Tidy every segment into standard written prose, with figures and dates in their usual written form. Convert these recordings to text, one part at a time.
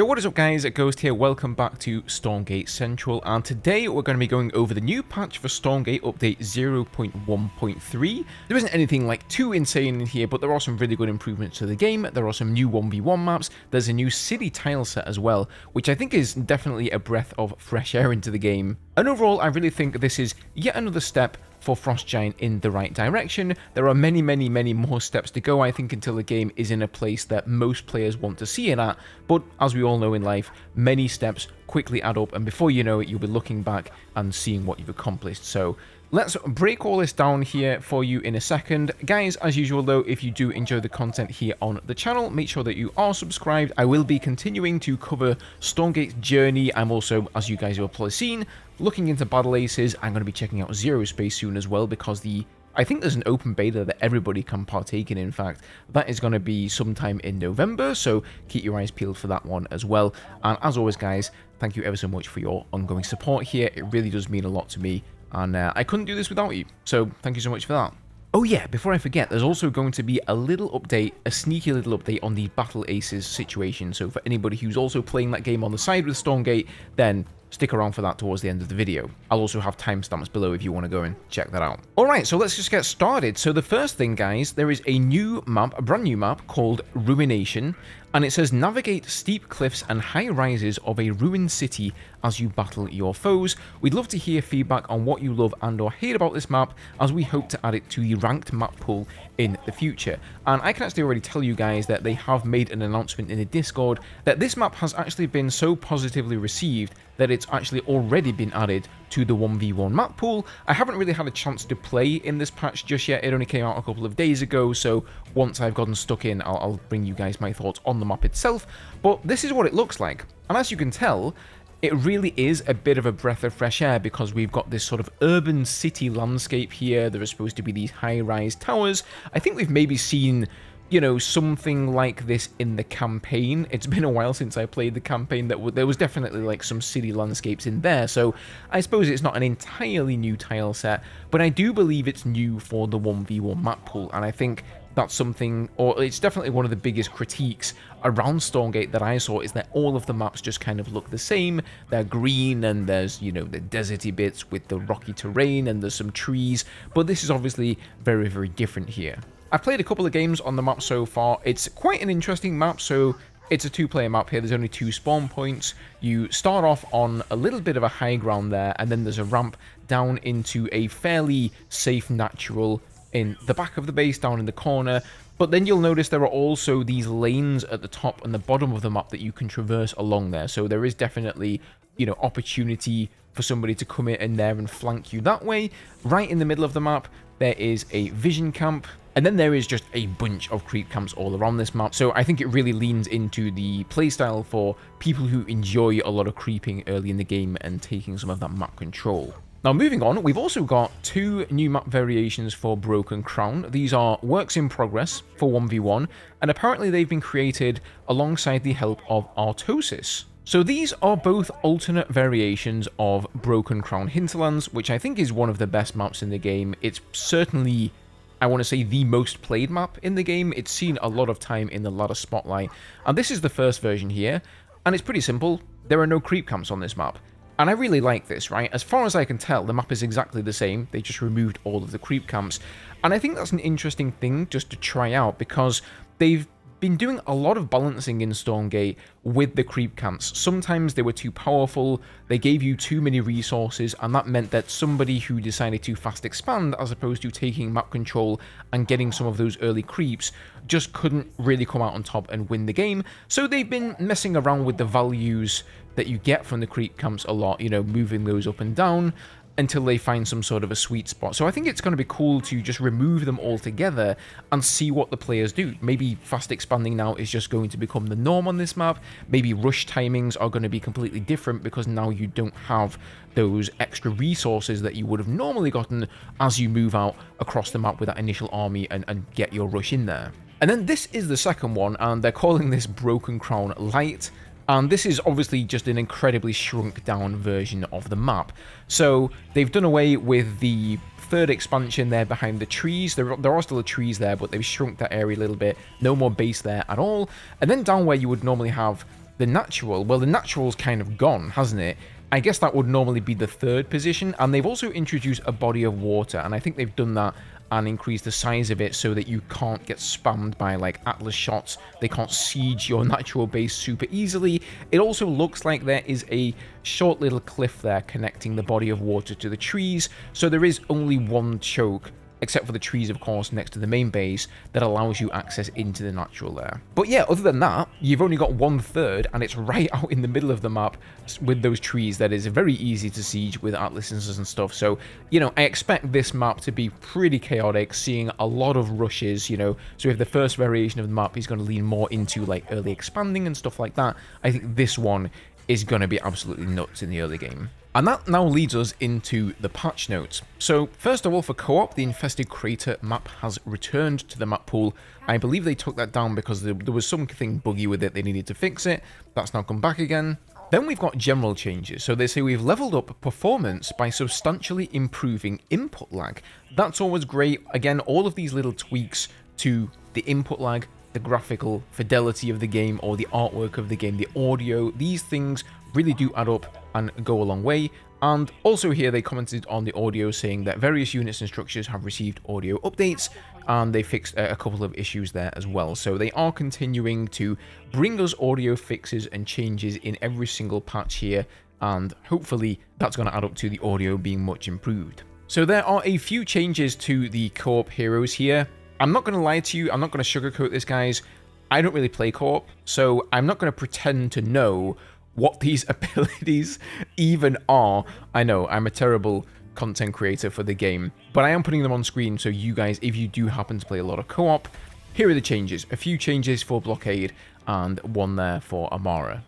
Yo, what is up guys, Ghost here, welcome back to Stormgate Central, and today we're going to be going over the new patch for Stormgate update 0.1.3. There isn't anything like too insane in here, but there are some really good improvements to the game. There are some new 1v1 maps, there's a new city tile set as well, which I think is definitely a breath of fresh air into the game. And overall, I really think this is yet another step for Frost Giant in the right direction. There are many more steps to go, I think, until the game is in a place that most players want to see it at, but as we all know in life, many steps quickly add up, and before you know it, you'll be looking back and seeing what you've accomplished. So let's break all this down here for you in a second. Guys, as usual though, if you do enjoy the content here on the channel, make sure that you are subscribed. I will be continuing to cover Stormgate's journey. I'm also, as you guys have probably seen, looking into Battle Aces. I'm going to be checking out Zero Space soon as well, because I think there's an open beta that everybody can partake in fact. That is going to be sometime in November, so keep your eyes peeled for that one as well. And as always guys, thank you ever so much for your ongoing support here. It really does mean a lot to me, and I couldn't do this without you, so thank you so much for that. Oh yeah, before I forget, there's also going to be a little update, a sneaky little update on the Battle Aces situation, so for anybody who's also playing that game on the side with Stormgate, then stick around for that towards the end of the video. I'll also have timestamps below if you want to go and check that out. Alright, so let's just get started. So the first thing, guys, there is a new map, a brand new map called Ruination, and it says navigate steep cliffs and high rises of a ruined city as you battle your foes. We'd love to hear feedback on what you love and or hate about this map, as we hope to add it to the ranked map pool in the future. And I can actually already tell you guys that they have made an announcement in the Discord that this map has actually been so positively received that it's actually already been added to the 1v1 map pool. I haven't really had a chance to play in this patch just yet. It only came out a couple of days ago, so once I've gotten stuck in, I'll bring you guys my thoughts on the map itself. But this is what it looks like, and as you can tell, it really is a bit of a breath of fresh air, because we've got this sort of urban city landscape here. There are supposed to be these high-rise towers. I think we've maybe seen, you know, something like this in the campaign. It's been a while since I played the campaign. There was definitely like some city landscapes in there, so I suppose it's not an entirely new tile set, but I do believe it's new for the 1v1 map pool, and I think that's something, or it's definitely one of the biggest critiques around Stormgate that I saw, is that all of the maps just kind of look the same. They're green, and there's, you know, the deserty bits with the rocky terrain, and there's some trees, but this is obviously very different here. I've played a couple of games on the map so far. It's quite an interesting map. So it's a two-player map here. There's only 2 spawn points. You start off on a little bit of a high ground there, and then there's a ramp down into a fairly safe natural in the back of the base, down in the corner. But then you'll notice there are also these lanes at the top and the bottom of the map that you can traverse along there. So there is definitely, you know, opportunity for somebody to come in there and flank you that way. Right in the middle of the map, there is a vision camp, and then there is just a bunch of creep camps all around this map. So I think it really leans into the playstyle for people who enjoy a lot of creeping early in the game and taking some of that map control. Now moving on, we've also got 2 new map variations for Broken Crown. These are works in progress for 1v1, and apparently they've been created alongside the help of Artosis. So these are both alternate variations of Broken Crown Hinterlands, which I think is one of the best maps in the game. It's certainly, I want to say, the most played map in the game. It's seen a lot of time in the ladder spotlight, and this is the first version here, and it's pretty simple. There are no creep camps on this map. And I really like this, right? As far as I can tell, the map is exactly the same. They just removed all of the creep camps. And I think that's an interesting thing just to try out, because they've been doing a lot of balancing in Stormgate with the creep camps. Sometimes they were too powerful, they gave you too many resources, and that meant that somebody who decided to fast expand, as opposed to taking map control and getting some of those early creeps, just couldn't really come out on top and win the game. So they've been messing around with the values that you get from the creep camps a lot, you know, moving those up and down until they find some sort of a sweet spot. So I think it's going to be cool to just remove them all together and see what the players do. Maybe fast expanding now is just going to become the norm on this map. Maybe rush timings are going to be completely different, because now you don't have those extra resources that you would have normally gotten as you move out across the map with that initial army and get your rush in there. And then this is the second one, and they're calling this Broken Crown Light. And this is obviously just an incredibly shrunk down version of the map. So they've done away with the third expansion there behind the trees. There are still trees there, but they've shrunk that area a little bit. No more base there at all. And then down where you would normally have the natural, well, the natural's kind of gone, hasn't it? I guess that would normally be the third position, and they've also introduced a body of water, and I think they've done that and increased the size of it so that you can't get spammed by like Atlas shots. They can't siege your natural base super easily. It also looks like there is a short little cliff there connecting the body of water to the trees, so there is only one choke, except for the trees, of course, next to the main base, that allows you access into the natural there. But yeah, other than that, you've only got 1/3, and it's right out in the middle of the map with those trees that is very easy to siege with atlases and stuff. So, you know, I expect this map to be pretty chaotic, seeing a lot of rushes, you know. So if the first variation of the map is going to lean more into, like, early expanding and stuff like that, I think this one is going to be absolutely nuts in the early game. And that now leads us into the patch notes. So first of all, for co-op, the Infested Crater map has returned to the map pool. I believe they took that down because there was something buggy with it, they needed to fix it. That's now come back again. Then we've got general changes. So they say we've leveled up performance by substantially improving input lag. That's always great. Again, all of these little tweaks to the input lag, the graphical fidelity of the game, or the artwork of the game, the audio, these things really do add up and go a long way. And also here they commented on the audio, saying that various units and structures have received audio updates, and they fixed a couple of issues there as well. So they are continuing to bring us audio fixes and changes in every single patch here, and hopefully that's going to add up to the audio being much improved. So there are a few changes to the co-op heroes here. I'm not going to lie to you, I'm not going to sugarcoat this, guys. I don't really play co-op, so I'm not going to pretend to know what these abilities even are. I know, I'm a terrible content creator for the game, but I am putting them on screen so you guys, if you do happen to play a lot of co-op, here are the changes. A few changes for Blockade and one there for Amara.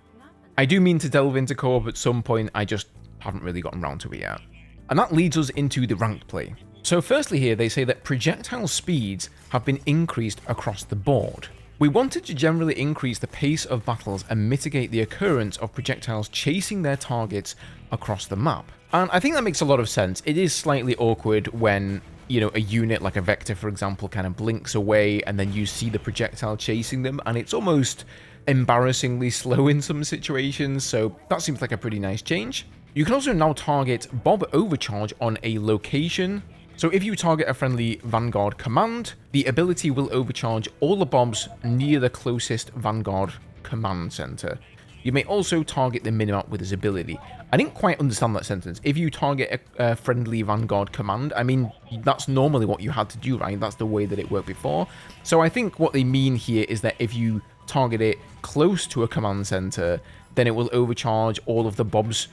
I do mean to delve into co-op at some point, I just haven't really gotten around to it yet. And that leads us into the ranked play. So firstly here, they say that projectile speeds have been increased across the board. We wanted to generally increase the pace of battles and mitigate the occurrence of projectiles chasing their targets across the map. And I think that makes a lot of sense. It is slightly awkward when, you know, a unit like a Vector, for example, kind of blinks away and then you see the projectile chasing them, and it's almost embarrassingly slow in some situations, so that seems like a pretty nice change. You can also now target Bob Overcharge on a location. So if you target a friendly Vanguard command, the ability will overcharge all the Bobs near the closest Vanguard command center. You may also target the minimap with this ability. I didn't quite understand that sentence. If you target a friendly Vanguard command, I mean, that's normally what you had to do, right? That's the way that it worked before. So I think what they mean here is that if you target it close to a command center, then it will overcharge all of the Bobs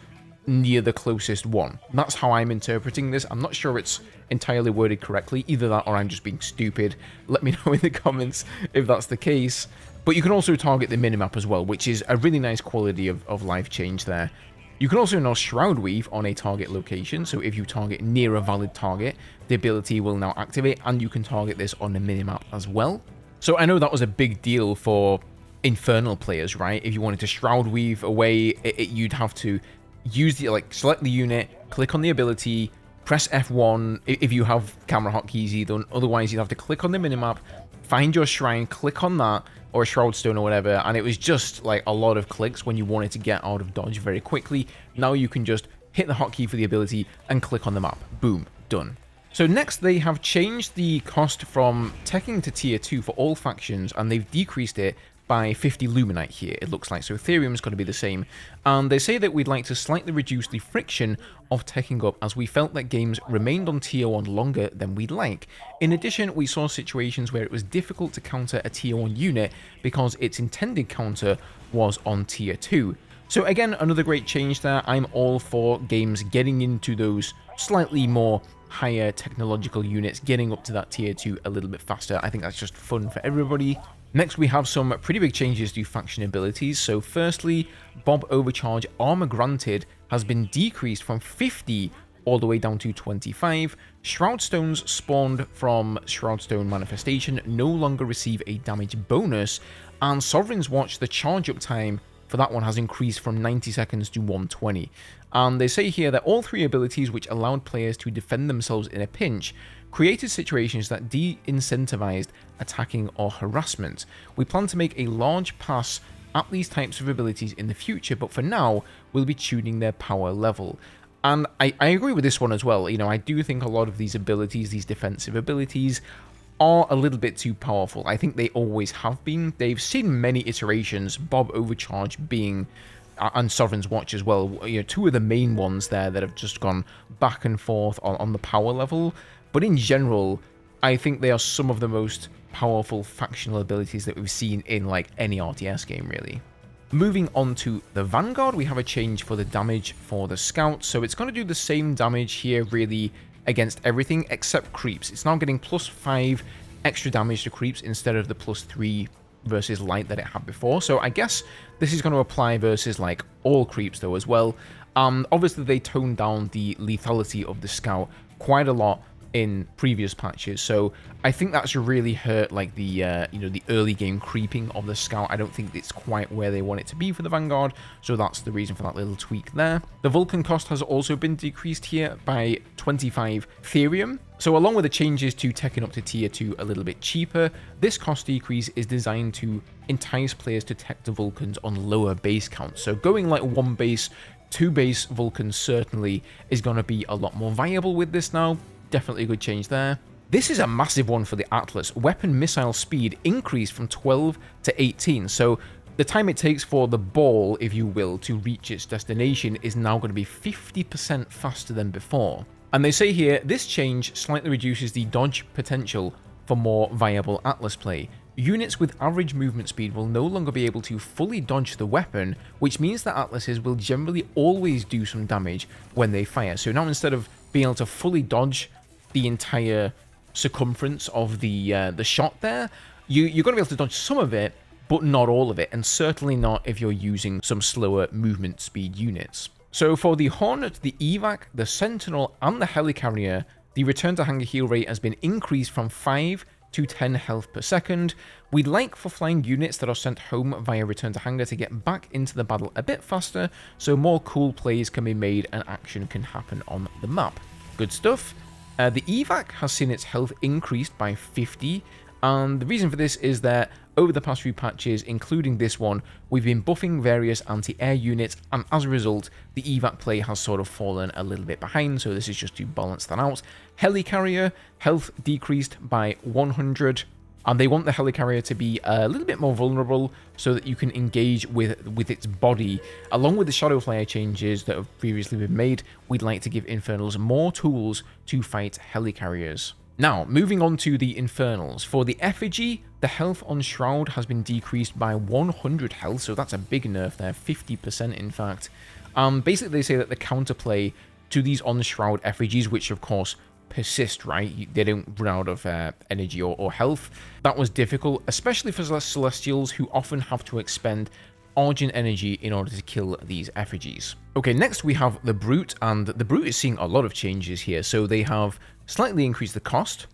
near the closest one. That's how I'm interpreting this. I'm not sure it's entirely worded correctly. Either that or I'm just being stupid. Let me know in the comments if that's the case. But you can also target the minimap as well, which is a really nice quality of life change there. You can also now Shroud Weave on a target location, so if you target near a valid target, the ability will now activate, and you can target this on the minimap as well. So I know that was a big deal for Infernal players, right? If you wanted to Shroud Weave away, you'd have to use the, like, select the unit, click on the ability, press F1 if you have camera hotkeys either, otherwise you'd have to click on the minimap, find your shrine, click on that, or a Shroud Stone or whatever, and it was just like a lot of clicks when you wanted to get out of dodge very quickly. Now you can just hit the hotkey for the ability and click on the map. Boom, done. So next, they have changed the cost from teching to tier 2 for all factions, and they've decreased it by 50 Luminite here, it looks like. So Ethereum's got to be the same. And they say that we'd like to slightly reduce the friction of teching up, as we felt that games remained on tier 1 longer than we'd like. In addition, we saw situations where it was difficult to counter a tier 1 unit because its intended counter was on tier 2. So again, another great change there. I'm all for games getting into those slightly more higher technological units, getting up to that tier 2 a little bit faster. I think that's just fun for everybody. Next, we have some pretty big changes to faction abilities. So firstly, Bob Overcharge Armor Granted has been decreased from 50 all the way down to 25. Shroud Stones spawned from Shroud Stone Manifestation no longer receive a damage bonus, and Sovereign's Watch, the charge up time for that one has increased from 90 seconds to 120. And they say here that all three abilities, which allowed players to defend themselves in a pinch, created situations that de-incentivized attacking or harassment. We plan to make a large pass at these types of abilities in the future, but for now, we'll be tuning their power level. And I agree with this one as well. I do think a lot of these abilities, these defensive abilities, are a little bit too powerful. I think they always have been. They've seen many iterations, Bob Overcharge being, and Sovereign's Watch as well, two of the main ones there that have just gone back and forth on the power level. But in general, I think they are some of the most powerful factional abilities that we've seen in like any RTS game, really. Moving on to the Vanguard, we have a change for the damage for the Scout. So it's going to do the same damage here, really, against everything except creeps. It's now getting +5 extra damage to creeps instead of the +3 versus light that it had before. So I guess this is going to apply versus like all creeps though as well. Obviously they toned down the lethality of the Scout quite a lot in previous patches, so I think that's really hurt like the the early game creeping of the Scout. I don't think it's quite where they want it to be for the Vanguard, so that's the reason for that little tweak there. The Vulcan cost has also been decreased here by 25 Therium. So along with the changes to taking up to tier 2 a little bit cheaper, this cost decrease is designed to entice players to tech the Vulcans on lower base counts. So going like 1 base, 2 base Vulcans certainly is going to be a lot more viable with this now. Definitely a good change there. This is a massive one for the Atlas. Weapon missile speed increased from 12 to 18. So the time it takes for the ball, if you will, to reach its destination is now going to be 50% faster than before. And they say here, this change slightly reduces the dodge potential for more viable Atlas play. Units with average movement speed will no longer be able to fully dodge the weapon, which means that Atlases will generally always do some damage when they fire. So now instead of being able to fully dodge the entire circumference of the shot there, you're going to be able to dodge some of it, but not all of it, and certainly not if you're using some slower movement speed units. So for the Hornet, the Evac, the Sentinel, and the Helicarrier, the return to hangar heal rate has been increased from 5 to 10 health per second. We'd like for flying units that are sent home via return to hangar to get back into the battle a bit faster, so more cool plays can be made and action can happen on the map. Good stuff. The Evac has seen its health increased by 50, and the reason for this is that over the past few patches, including this one, we've been buffing various anti-air units, and as a result, the Evac play has sort of fallen a little bit behind, so this is just to balance that out. Helicarrier, health decreased by 100, and they want the Helicarrier to be a little bit more vulnerable so that you can engage with its body. Along with the Shadow Flyer changes that have previously been made, we'd like to give Infernals more tools to fight Helicarriers. Now, moving on to the Infernals. For the Effigy, the health on Shroud has been decreased by 100 health, so that's a big nerf there, 50% in fact. Basically, they say that the counterplay to these on Shroud Effigies, which of course persist, right? They don't run out of energy or health. That was difficult, especially for Celestials who often have to expend Argent energy in order to kill these effigies. Okay, next we have the Brute, and the Brute is seeing a lot of changes here. So they have slightly increased the cost.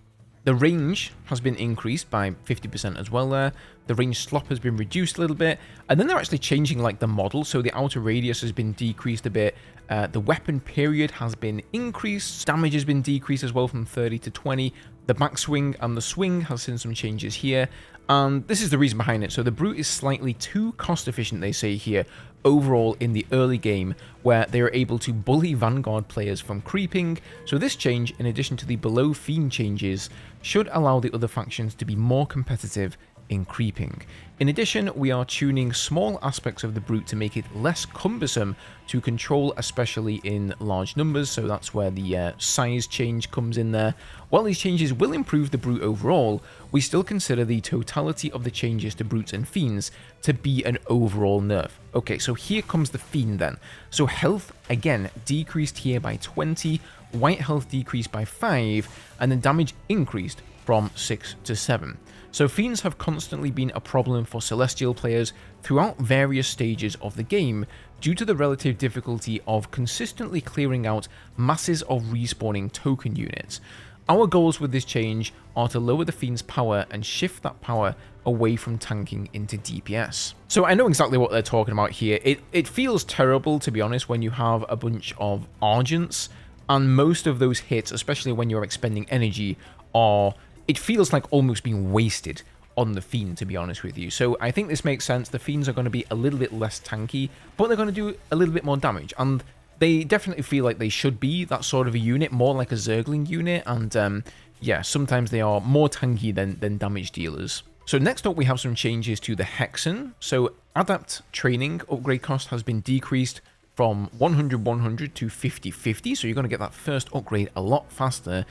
The range has been increased by 50% as well there. The range slop has been reduced a little bit. And then they're actually changing like the model. So the outer radius has been decreased a bit. The weapon period has been increased. Damage has been decreased as well from 30 to 20. The backswing and the swing has seen some changes here. And this is the reason behind it. So the Brute is slightly too cost efficient, they say here, overall in the early game, where they are able to bully Vanguard players from creeping. So this change, in addition to the below Fiend changes, should allow the other factions to be more competitive in creeping. In addition, we are tuning small aspects of the Brute to make it less cumbersome to control, especially in large numbers, so that's where the size change comes in there. While these changes will improve the Brute overall, we still consider the totality of the changes to Brutes and Fiends to be an overall nerf. Okay, so here comes the Fiend then. So health, again, decreased here by 20, white health decreased by 5, and then damage increased from 6 to 7. So Fiends have constantly been a problem for Celestial players throughout various stages of the game due to the relative difficulty of consistently clearing out masses of respawning token units. Our goals with this change are to lower the Fiend's power and shift that power away from tanking into DPS. So I know exactly what they're talking about here. It feels terrible, to be honest, when you have a bunch of Argents, and most of those hits, especially when you're expending energy, are... it feels like almost being wasted on the Fiend, to be honest with you. So I think this makes sense. The Fiends are going to be a little bit less tanky, but they're going to do a little bit more damage. And they definitely feel like they should be that sort of a unit, more like a Zergling unit. And yeah, sometimes they are more tanky than damage dealers. So next up, we have some changes to the Hexen. So Adapt Training upgrade cost has been decreased from 100-100 to 50-50. So you're going to get that first upgrade a lot faster.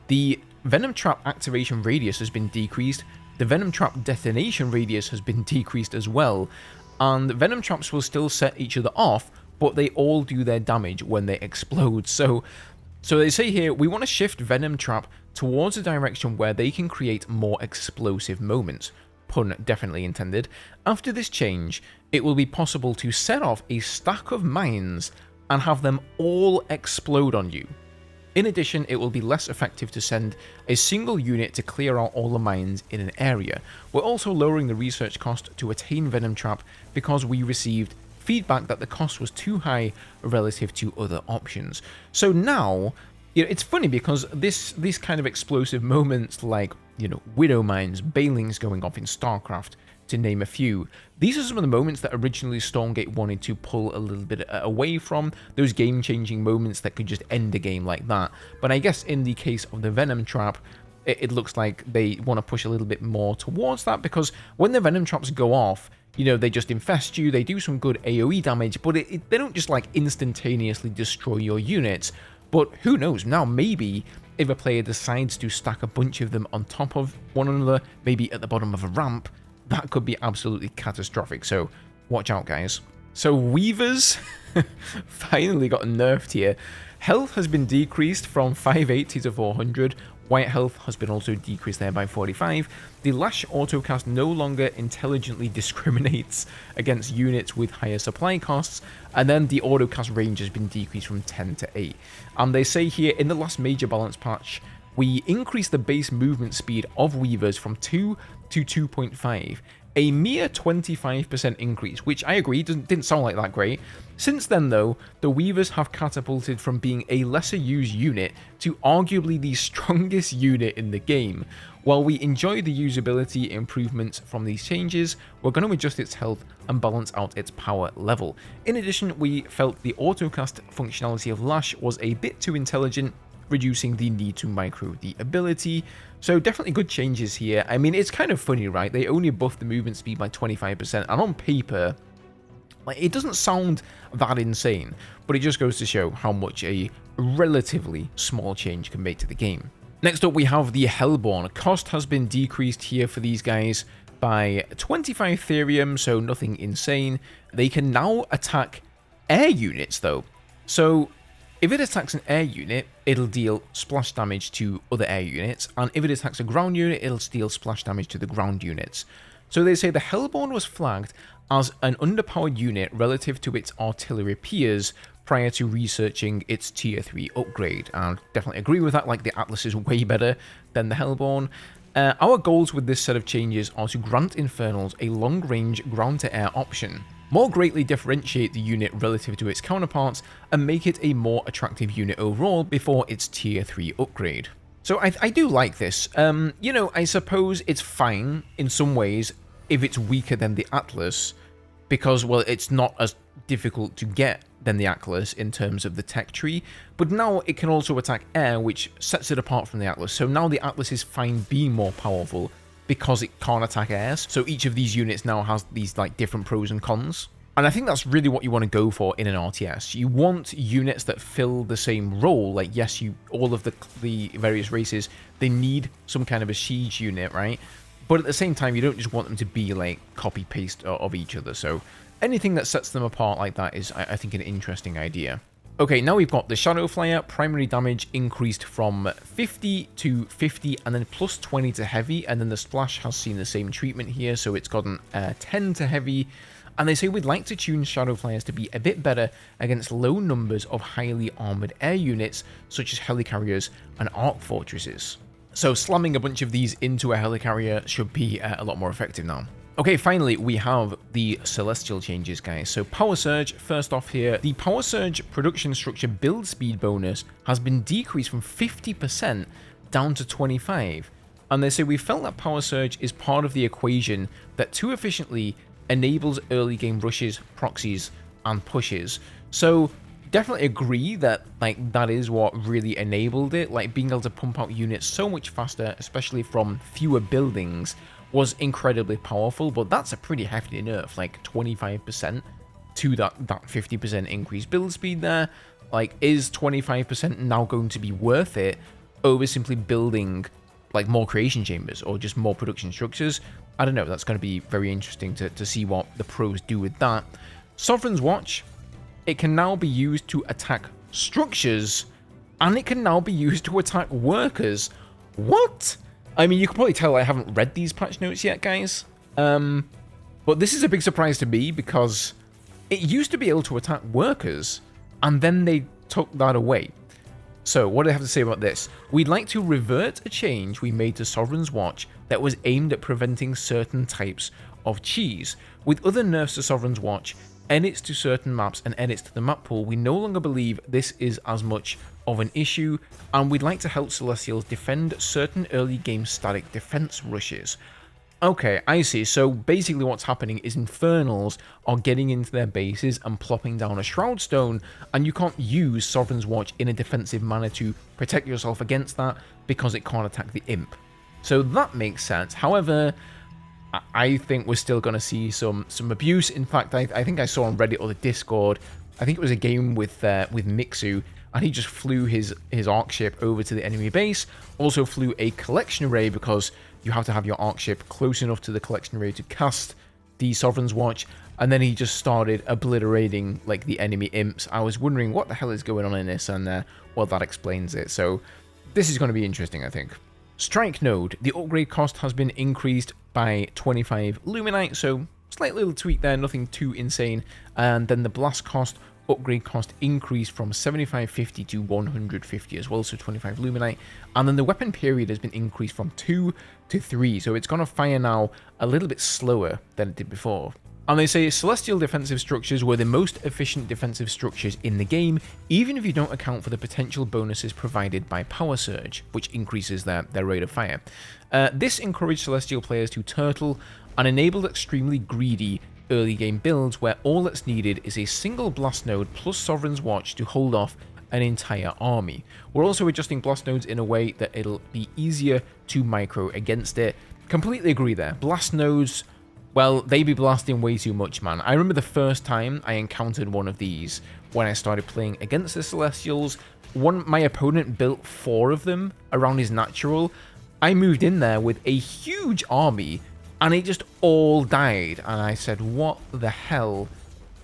The Venom Trap activation radius has been decreased. The Venom Trap detonation radius has been decreased as well. And Venom Traps will still set each other off, but they all do their damage when they explode. So they say here, we want to shift Venom Trap towards a direction where they can create more explosive moments. Pun definitely intended. After this change, it will be possible to set off a stack of mines and have them all explode on you. In addition, it will be less effective to send a single unit to clear out all the mines in an area. We're also lowering the research cost to attain Venom Trap because we received feedback that the cost was too high relative to other options. So now, you know, it's funny because these kind of explosive moments like, you know, Widow Mines, Balings going off in StarCraft, to name a few. These are some of the moments that originally Stormgate wanted to pull a little bit away from, those game-changing moments that could just end a game like that. But I guess in the case of the Venom Trap, it looks like they want to push a little bit more towards that, because when the Venom Traps go off, you know, they just infest you, they do some good AoE damage, but they don't just like instantaneously destroy your units. But who knows, now maybe if a player decides to stack a bunch of them on top of one another, maybe at the bottom of a ramp, that could be absolutely catastrophic. So watch out, guys. So Weavers finally got nerfed here. Health has been decreased from 580 to 400. White health has been also decreased there by 45. The Lash autocast no longer intelligently discriminates against units with higher supply costs. And then the autocast range has been decreased from 10 to 8. And they say here, in the last major balance patch, we increased the base movement speed of Weavers from 2 to 2.5. A mere 25% increase, which I agree didn't sound like that great. Since then though, the Weavers have catapulted from being a lesser used unit to arguably the strongest unit in the game. While we enjoy the usability improvements from these changes, we're going to adjust its health and balance out its power level. In addition, we felt the autocast functionality of Lash was a bit too intelligent, reducing the need to micro the ability. So definitely good changes here. I mean, it's kind of funny, right? They only buffed the movement speed by 25%, and on paper, like, it doesn't sound that insane, but it just goes to show how much a relatively small change can make to the game. Next up, we have the Hellborn. Cost has been decreased here for these guys by 25 Therium, so nothing insane. They can now attack air units, though. So if it attacks an air unit, it'll deal splash damage to other air units, and if it attacks a ground unit, it'll deal splash damage to the ground units. So they say the Hellborn was flagged as an underpowered unit relative to its artillery peers prior to researching its tier 3 upgrade, and definitely agree with that. Like, the Atlas is way better than the Hellborn. Our goals with this set of changes are to grant Infernals a long-range ground-to-air option, more greatly differentiate the unit relative to its counterparts, and make it a more attractive unit overall before its tier 3 upgrade. So I do like this. You know, I suppose it's fine in some ways if it's weaker than the Atlas, because, well, it's not as difficult to get than the Atlas in terms of the tech tree, but now it can also attack air, which sets it apart from the Atlas. So now the Atlas is fine being more powerful because it can't attack airs. So each of these units now has these like different pros and cons. And I think that's really what you want to go for in an RTS. You want units that fill the same role. Like, yes, all of the various races, they need some kind of a siege unit, right? But at the same time, you don't just want them to be like copy-paste of each other. So anything that sets them apart like that is, I think, an interesting idea. Okay, now we've got the Shadow Flyer. Primary damage increased from 50 to 50, and then plus 20 to heavy, and then the Splash has seen the same treatment here, so it's gotten 10 to heavy. And they say we'd like to tune Shadow Flyers to be a bit better against low numbers of highly armored air units, such as helicarriers and arc fortresses. So slamming a bunch of these into a helicarrier should be a lot more effective now. Okay, finally, we have the Celestial changes, guys. So Power Surge, first off here, the Power Surge production structure build speed bonus has been decreased from 50% down to 25%. And they say, we felt that Power Surge is part of the equation that too efficiently enables early game rushes, proxies, and pushes. So definitely agree that like that is what really enabled it. Like being able to pump out units so much faster, especially from fewer buildings, was incredibly powerful. But that's a pretty hefty nerf, like 25% to that 50% increased build speed there. Like, is 25% now going to be worth it over simply building like more creation chambers or just more production structures? I don't know. That's going to be very interesting to see what the pros do with that. Sovereign's Watch, it can now be used to attack structures, and it can now be used to attack workers. What? I mean, you can probably tell I haven't read these patch notes yet, guys. But this is a big surprise to me because it used to be able to attack workers, and then they took that away. So, what do I have to say about this? We'd like to revert a change we made to Sovereign's Watch that was aimed at preventing certain types of cheese. With other nerfs to Sovereign's Watch, edits to certain maps, and edits to the map pool, we no longer believe this is as much of an issue, and we'd like to help Celestials defend certain early game static defense rushes. Okay, I see. So basically what's happening is Infernals are getting into their bases and plopping down a Shroud Stone, and you can't use Sovereign's Watch in a defensive manner to protect yourself against that because it can't attack the Imp. So that makes sense. However, I think we're still going to see some abuse. In fact, I think I saw on Reddit or the Discord, I think it was a game with Mixu, and he just flew his Arc ship over to the enemy base, also flew a collection array because you have to have your Arc ship close enough to the collection array to cast the Sovereign's Watch, and then he just started obliterating like the enemy imps. I was wondering what the hell is going on in this, and well, that explains it. So this is going to be interesting, I think. Strike Node, the upgrade cost has been increased by 25 Luminite, so slight little tweak there, nothing too insane. And then the blast cost, upgrade cost increased from 7550 to 150 as well, so 25 Luminite. And then the weapon period has been increased from 2 to 3, so it's going to fire now a little bit slower than it did before. And they say Celestial defensive structures were the most efficient defensive structures in the game, even if you don't account for the potential bonuses provided by Power Surge, which increases their rate of fire. This encouraged Celestial players to turtle and enabled extremely greedy early game builds where all that's needed is a single blast node plus Sovereign's Watch to hold off an entire army. We're also adjusting blast nodes in a way that it'll be easier to micro against it. Completely agree there. Blast nodes, well, they be blasting way too much, man. I remember the first time I encountered one of these when I started playing against the Celestials. My opponent built 4 of them around his natural. I moved in there with a huge army, and it just all died. And I said, what the hell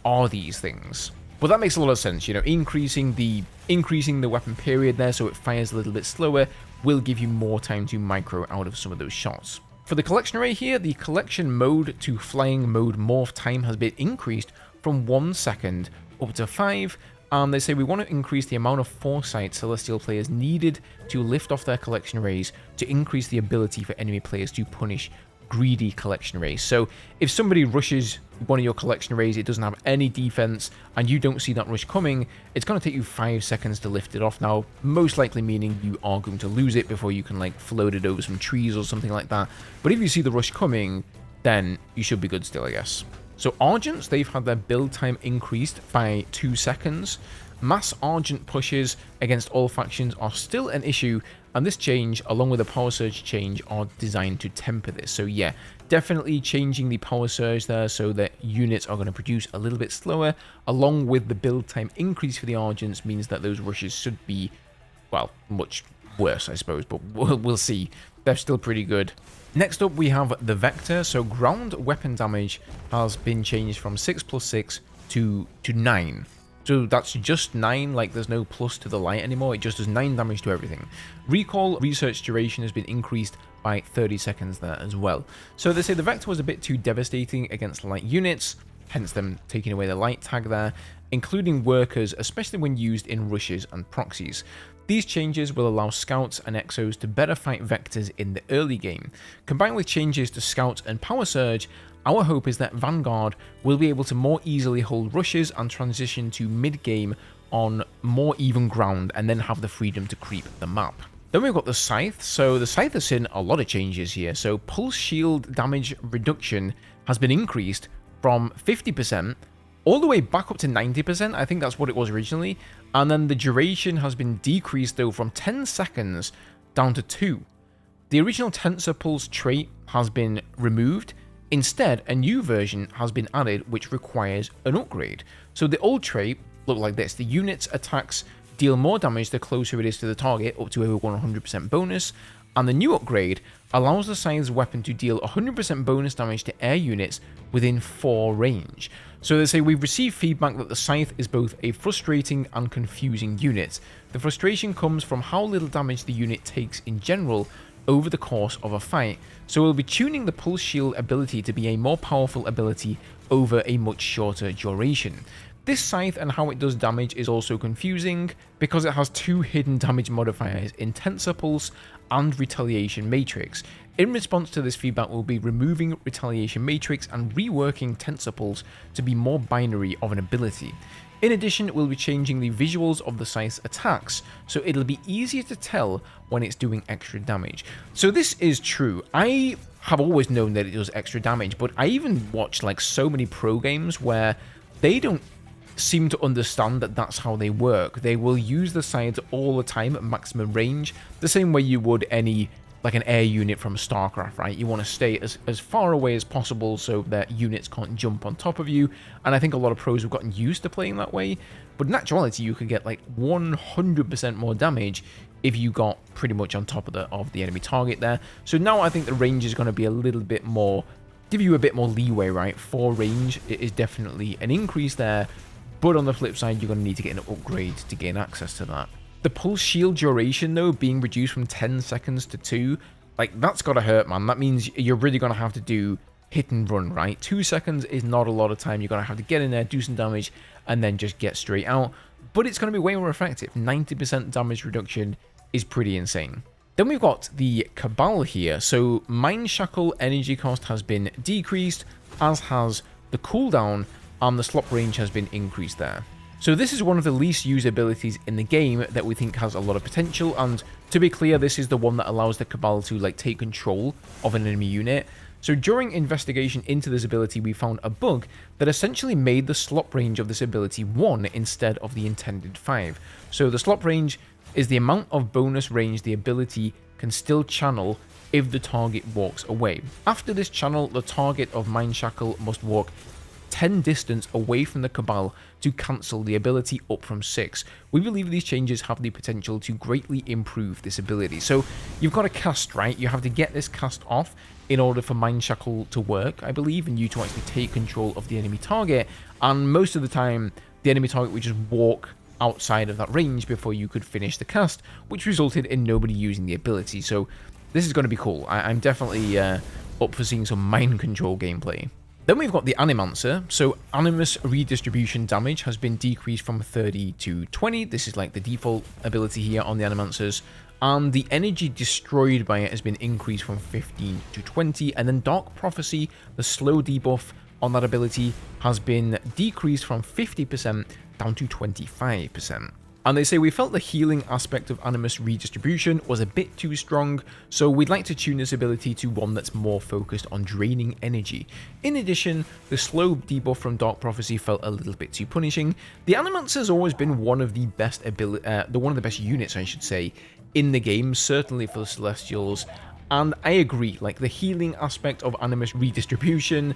are these things? But that makes a lot of sense, you know, increasing the weapon period there so it fires a little bit slower will give you more time to micro out of some of those shots. For the collection array here, the collection mode to flying mode morph time has been increased from 1 second up to 5, and they say we want to increase the amount of foresight Celestial players needed to lift off their collection arrays to increase the ability for enemy players to punish greedy collection arrays. So if somebody rushes one of your collection arrays, it doesn't have any defense, and you don't see that rush coming, it's going to take you 5 seconds to lift it off. Now, most likely meaning you are going to lose it before you can like float it over some trees or something like that. But if you see the rush coming, then you should be good still, I guess. So Argents, they've had their build time increased by 2 seconds. Mass Argent pushes against all factions are still an issue, and this change, along with the Power Surge change, are designed to temper this. So yeah, definitely changing the Power Surge there so that units are going to produce a little bit slower, along with the build time increase for the Argents means that those rushes should be, well, much worse, I suppose, but we'll see. They're still pretty good. Next up, we have the Vector. So ground weapon damage has been changed from 6+6 to 9. So that's just 9, like there's no plus to the light anymore, it just does 9 damage to everything. Recall research duration has been increased by 30 seconds there as well. So they say the Vector was a bit too devastating against light units, hence them taking away the light tag there, including workers, especially when used in rushes and proxies. These changes will allow scouts and exos to better fight vectors in the early game. Combined with changes to scouts and Power Surge, our hope is that Vanguard will be able to more easily hold rushes and transition to mid-game on more even ground and then have the freedom to creep the map. Then we've got the Scythe. So the Scythe has seen a lot of changes here. So pulse shield damage reduction has been increased from 50% all the way back up to 90%. I think that's what it was originally. And then the duration has been decreased though from 10 seconds down to 2. The original Tensor Pulse trait has been removed. Instead, a new version has been added which requires an upgrade. So the old trait looked like this. The unit's attacks deal more damage the closer it is to the target, up to a 100% bonus. And the new upgrade allows the Scythe's weapon to deal 100% bonus damage to air units within 4 range. So they say, we've received feedback that the Scythe is both a frustrating and confusing unit. The frustration comes from how little damage the unit takes in general over the course of a fight, so we'll be tuning the Pulse Shield ability to be a more powerful ability over a much shorter duration. This Scythe and how it does damage is also confusing because it has 2 hidden damage modifiers in Tensor Pulse and Retaliation Matrix. In response to this feedback, we'll be removing Retaliation Matrix and reworking Tensor Pulse to be more binary of an ability. In addition, we'll be changing the visuals of the Scythe's attacks, so it'll be easier to tell when it's doing extra damage. So this is true. I have always known that it does extra damage, but I even watched like so many pro games where they don't seem to understand that that's how they work. They will use the Scythe all the time at maximum range, the same way you would any like an air unit from StarCraft, right? You want to stay as far away as possible so that units can't jump on top of you, and I think a lot of pros have gotten used to playing that way, but in actuality you could get like 100% more damage if you got pretty much on top of the enemy target there. So now I think the range is going to be a little bit more, give you a bit more leeway, right? For range, it is definitely an increase there, but on the flip side, you're going to need to get an upgrade to gain access to that. The pulse shield duration, though, being reduced from 10 seconds to 2, like, that's got to hurt, man. That means you're really going to have to do hit and run, right? 2 seconds is not a lot of time. You're going to have to get in there, do some damage, and then just get straight out. But it's going to be way more effective. 90% damage reduction is pretty insane. Then we've got the Cabal here. So Mind Shackle energy cost has been decreased, as has the cooldown, and the slot range has been increased there. So this is one of the least used abilities in the game that we think has a lot of potential, and to be clear, this is the one that allows the Cabal to like take control of an enemy unit. So during investigation into this ability, we found a bug that essentially made the slot range of this ability 1 instead of the intended 5. So the slot range is the amount of bonus range the ability can still channel if the target walks away. After this channel, the target of Mind Shackle must walk 10 distance away from the Cabal to cancel the ability, up from 6. We believe these changes have the potential to greatly improve this ability. So you've got a cast, right? You have to get this cast off in order for Mind Shackle to work, I believe, and you to actually take control of the enemy target. And most of the time, the enemy target would just walk outside of that range before you could finish the cast, which resulted in nobody using the ability. So this is going to be cool. I'm definitely up for seeing some mind control gameplay. Then we've got the Animancer. So Animus redistribution damage has been decreased from 30 to 20. This is like the default ability here on the Animancers. And the energy destroyed by it has been increased from 15 to 20. And then Dark Prophecy, the slow debuff on that ability, has been decreased from 50% down to 25%. And they say, we felt the healing aspect of Animus redistribution was a bit too strong, so we'd like to tune this ability to one that's more focused on draining energy. In addition, the slow debuff from Dark Prophecy felt a little bit too punishing. The Animancer has always been one of the best units, I should say, in the game, certainly for the Celestials. And I agree, like the healing aspect of Animus redistribution,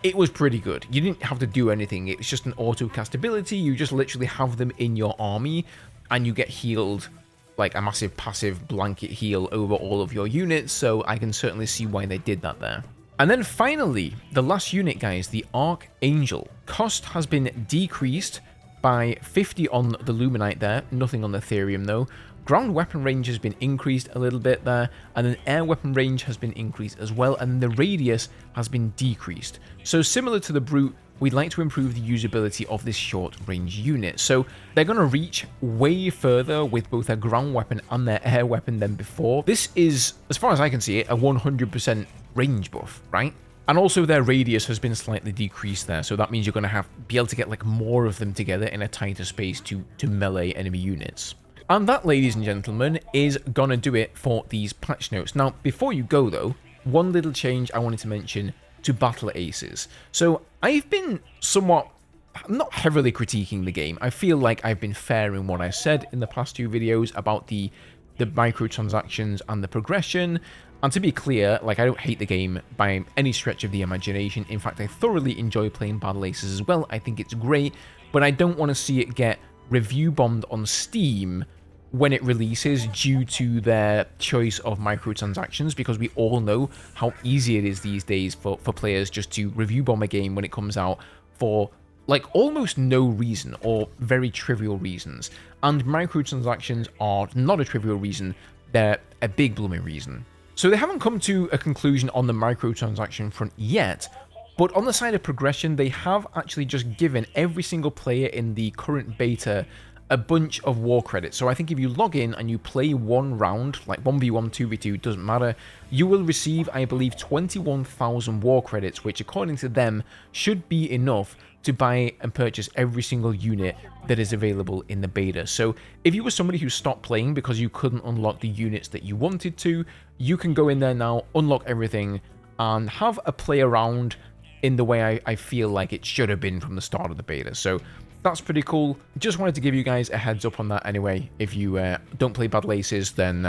it was pretty good. You didn't have to do anything. It was just an auto-cast ability. You just literally have them in your army, and you get healed, like a massive passive blanket heal over all of your units, so I can certainly see why they did that there. And then finally, the last unit, guys, the Archangel. Cost has been decreased by 50 on the Luminite there, nothing on the Therium though. Ground weapon range has been increased a little bit there, and then air weapon range has been increased as well, and the radius has been decreased. So similar to the Brute, we'd like to improve the usability of this short range unit. So they're going to reach way further with both their ground weapon and their air weapon than before. This is, as far as I can see it, a 100% range buff, right? And also their radius has been slightly decreased there, so that means you're going to be able to get like more of them together in a tighter space to melee enemy units. And that, ladies and gentlemen, is gonna do it for these patch notes. Now, before you go though, one little change I wanted to mention to battle aces. So I've been somewhat, not heavily critiquing the game. I feel like I've been fair in what I said in the past 2 videos about the microtransactions and the progression. And to be clear, like, I don't hate the game by any stretch of the imagination. In fact, I thoroughly enjoy playing battle aces as well. I think it's great, but I don't want to see it get review bombed on Steam when it releases due to their choice of microtransactions, because we all know how easy it is these days for players just to review bomb a game when it comes out for like almost no reason or very trivial reasons. And microtransactions are not a trivial reason, they're a big blooming reason. So they haven't come to a conclusion on the microtransaction front yet, but on the side of progression, they have actually just given every single player in the current beta a bunch of war credits. So I think if you log in and you play one round, like 1v1, 2v2, doesn't matter, you will receive, I believe, 21,000 war credits, which according to them should be enough to buy and purchase every single unit that is available in the beta. So if you were somebody who stopped playing because you couldn't unlock the units that you wanted to, you can go in there now, unlock everything, and have a play around in the way I feel like it should have been from the start of the beta. So that's pretty cool. Just wanted to give you guys a heads up on that anyway. If you don't play battle aces, then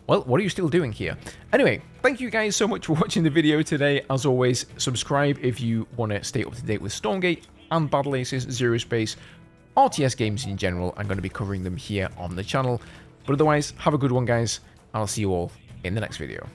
well, what are you still doing here? Anyway, thank you guys so much for watching the video today. As always, subscribe if you want to stay up to date with Stormgate and battle aces, Zero Space, RTS games in general. I'm going to be covering them here on the channel. But otherwise, have a good one, guys. I'll see you all in the next video.